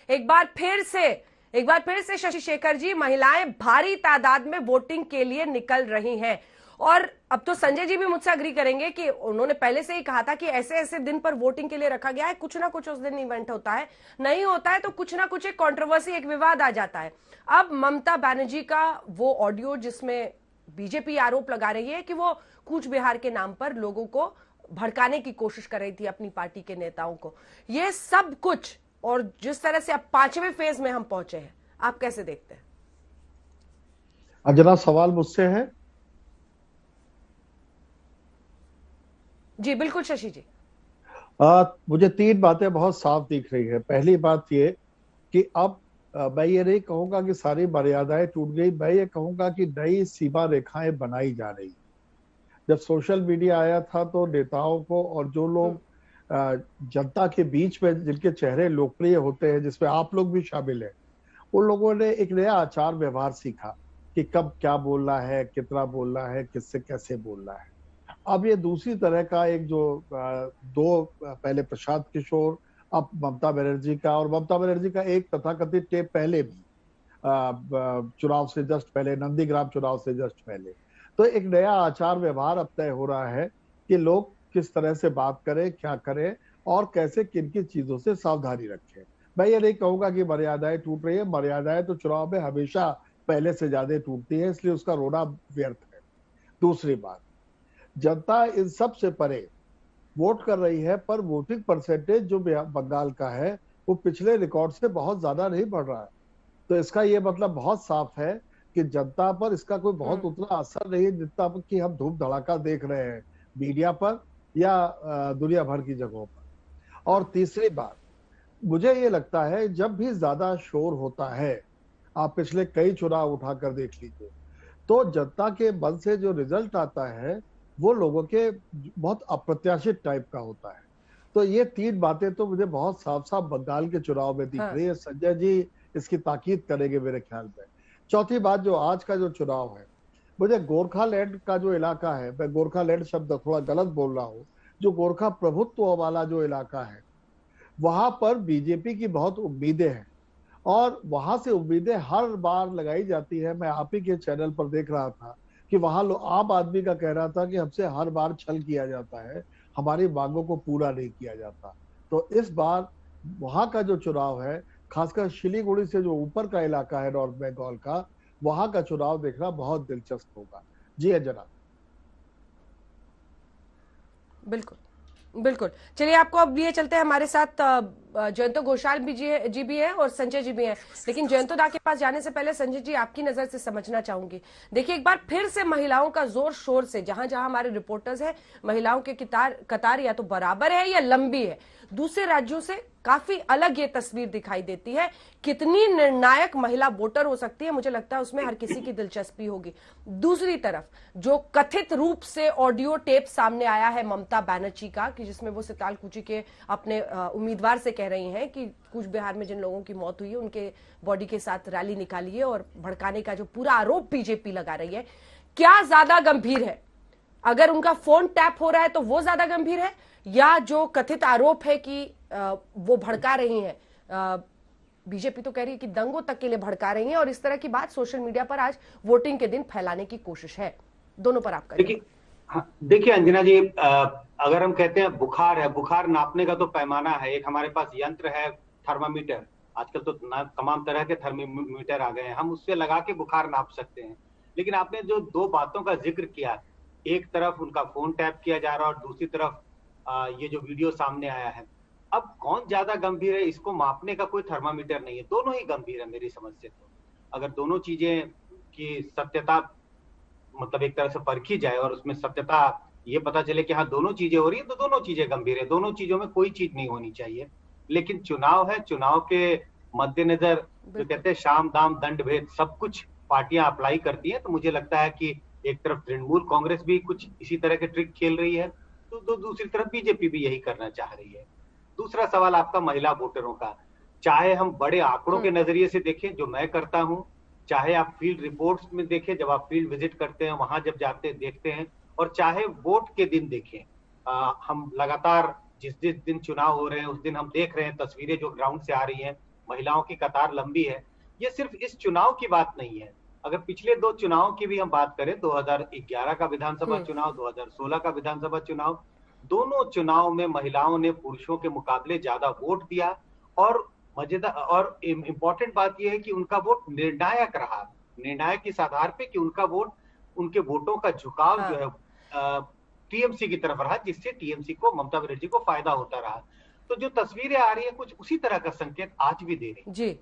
एक बार फिर से शशि शेखर जी, महिलाएं भारी तादाद में वोटिंग के लिए निकल रही हैं। और अब तो संजय जी भी मुझसे अग्री करेंगे कि उन्होंने पहले से ही कहा था कि ऐसे ऐसे दिन पर वोटिंग के लिए रखा गया है, कुछ ना कुछ उस दिन इवेंट होता है, नहीं होता है तो कुछ ना कुछ एक कंट्रोवर्सी, एक विवाद आ जाता है। अब ममता बनर्जी का वो ऑडियो जिसमें बीजेपी आरोप लगा रही है कि वो कूच बिहार के नाम पर लोगों को भड़काने की कोशिश कर रही थी अपनी पार्टी के नेताओं को, ये सब कुछ, और जिस तरह से अब 5वें फेज में हम पहुंचे हैं, आप कैसे देखते हैं? अंजना, सवाल मुझसे है? जी बिल्कुल शशि जी। मुझे तीन बातें बहुत साफ दिख रही है। पहली बात ये कि अब मैं ये नहीं कहूंगा कि सारी मर्यादाएं टूट गई, मैं ये कहूंगा कि नई सीमा रेखाएं बनाई जा रही। जब सोशल मीडिया आया था तो नेताओं को और जो लोग जनता के बीच में जिनके चेहरे लोकप्रिय होते हैं, जिसमें आप लोग भी शामिल हैं, उन लोगों ने एक नया आचार व्यवहार सीखा कि कब क्या बोलना है, कितना बोलना है, किससे कैसे बोलना है। अब ये दूसरी तरह का एक जो दो, पहले प्रशांत किशोर, अब ममता बनर्जी का, और ममता बनर्जी का एक तथाकथित टेप पहले भी चुनाव से जस्ट पहले, नंदीग्राम चुनाव से जस्ट पहले। तो एक नया आचार व्यवहार अब तय हो रहा है कि लोग किस तरह से बात करें, क्या करें और कैसे किन किन चीजों से सावधानी रखें। मैं ये नहीं कहूंगा कि मर्यादाएं टूट रही है, मर्यादाएं तो चुनाव में हमेशा पहले से ज्यादा टूटती है, इसलिए उसका रोना व्यर्थ है। दूसरी बात, जनता इन सब से परे वोट कर रही है, पर वोटिंग परसेंटेज जो बंगाल का है वो पिछले रिकॉर्ड से बहुत ज्यादा नहीं बढ़ रहा है। तो इसका ये मतलब बहुत साफ है कि जनता पर इसका कोई बहुत उतना असर नहीं है जितना कि हम धूम धड़ाका देख रहे हैं मीडिया पर या दुनिया भर की जगहों पर। और तीसरी बात, मुझे ये लगता है जब भी ज्यादा शोर होता है, आप पिछले कई चुनाव उठाकर देख लीजिए, तो जनता के मन से जो रिजल्ट आता है वो लोगों के बहुत अप्रत्याशित टाइप का होता है। तो ये तीन बातें तो मुझे बहुत साफ साफ बंगाल के चुनाव में दिख रही है। संजय जी इसकी ताकीद करेंगे मेरे ख्याल में। चौथी बात, जो आज का जो चुनाव है, मुझे गोरखालैंड का जो इलाका है, मैं गोरखालैंड शब्द थोड़ा गलत बोल रहा हूँ, जो गोरखा प्रभुत्व वाला जो इलाका है, वहां पर बीजेपी की बहुत उम्मीदें हैं और वहां से उम्मीदें हर बार लगाई जाती है। मैं आप ही के चैनल पर देख रहा था कि वहां आम आदमी का कह रहा था कि हमसे हर बार छल किया जाता है, हमारी मांगों को पूरा नहीं किया जाता। तो इस बार वहां का जो चुनाव है, खासकर शिलीगुड़ी से जो ऊपर का इलाका है नॉर्थ बंगाल का, वहां का चुनाव देखना बहुत दिलचस्प होगा। जी जनाब। बिल्कुल बिल्कुल। चलिए, आपको अब लिए चलते हैं, हमारे साथ जयंतो घोषाल जी भी है और संजय जी भी हैं। लेकिन जयंतो दा के पास जाने से पहले संजय जी, आपकी नजर से समझना चाहूंगी। देखिए, एक बार फिर से महिलाओं का जोर शोर से, जहां जहां हमारे रिपोर्टर्स हैं, महिलाओं के कतार या तो बराबर है या लंबी है। दूसरे राज्यों से काफी अलग ये तस्वीर दिखाई देती है। कितनी निर्णायक महिला वोटर हो सकती है, मुझे लगता है उसमें हर किसी की दिलचस्पी होगी। दूसरी तरफ जो कथित रूप से ऑडियो टेप सामने आया है ममता बनर्जी का, कि जिसमें वो सितालकुची के अपने उम्मीदवार से कह रही हैं कि कूच बिहार में जिन लोगों की मौत हुई है उनके बॉडी के साथ रैली निकालिए, और भड़काने का जो पूरा आरोप बीजेपी लगा रही है, क्या ज्यादा गंभीर है? अगर उनका फोन टैप हो रहा है तो वो ज्यादा गंभीर है, या जो कथित आरोप है कि वो भड़का रही हैं? बीजेपी तो कह रही है कि दंगों तक के लिए भड़का रही हैं, और इस तरह की बात सोशल मीडिया पर आज वोटिंग के दिन फैलाने की कोशिश है। दोनों पर आपका देखिए, हाँ, देखिए अंजना जी, अगर हम कहते हैं बुखार है, बुखार नापने का तो पैमाना है। एक हमारे पास यंत्र है, थर्मामीटर। आजकल तो तमाम तरह के थर्मामीटर आ गए हैं, हम उससे लगा के बुखार नाप सकते हैं। लेकिन आपने जो दो बातों का जिक्र किया, एक तरफ उनका फोन टैप किया जा रहा है और दूसरी तरफ ये जो वीडियो सामने आया है, अब कौन ज्यादा गंभीर है, इसको मापने का कोई थर्मामीटर नहीं है। दोनों ही गंभीर है मेरी समझ से। तो अगर दोनों चीजें की सत्यता मतलब एक तरह से परखी जाए और उसमें सत्यता ये पता चले कि हाँ दोनों चीजें हो रही है, तो दोनों चीजें गंभीर है। दोनों चीजों में कोई चीज नहीं होनी चाहिए। लेकिन चुनाव है, चुनाव के मद्देनजर जो कहते हैं शाम दाम दंड भेद सब कुछ पार्टियां अप्लाई करती हैं। तो मुझे लगता है कि एक तरफ तृणमूल कांग्रेस भी कुछ इसी तरह के ट्रिक खेल रही है, तो दूसरी तरफ बीजेपी भी यही करना चाह रही है। दूसरा सवाल आपका महिला वोटरों का, चाहे हम बड़े आंकड़ों के नजरिए से देखें, जो मैं करता हूं, चाहे आप फील्ड रिपोर्ट्स में देखें, जब आप फील्ड विजिट करते हैं, वहां जब जाते हैं देखते हैं, और चाहे वोट के दिन देखें, हम लगातार जिस जिस दिन चुनाव हो रहे हैं उस दिन हम देख रहे हैं तस्वीरें जो ग्राउंड से आ रही हैं, महिलाओं की कतार लंबी है। ये सिर्फ इस चुनाव की बात नहीं है, अगर पिछले 2 चुनाव की भी हम बात करें, 2011 का विधानसभा चुनाव, 2016 का विधानसभा चुनाव, दोनों चुनाव में महिलाओं ने पुरुषों के मुकाबले ज्यादा वोट दिया। और मजेदार और इम्पोर्टेंट बात यह है कि उनका वोट निर्णायक रहा, निर्णायक इस आधार पे कि उनका वोट, उनके वोटों का झुकाव जो है टीएमसी की तरफ रहा, जिससे टीएमसी को, ममता बनर्जी को फायदा होता रहा। तो जो तस्वीरें आ रही है कुछ उसी तरह का संकेत आज भी दे रही है। जी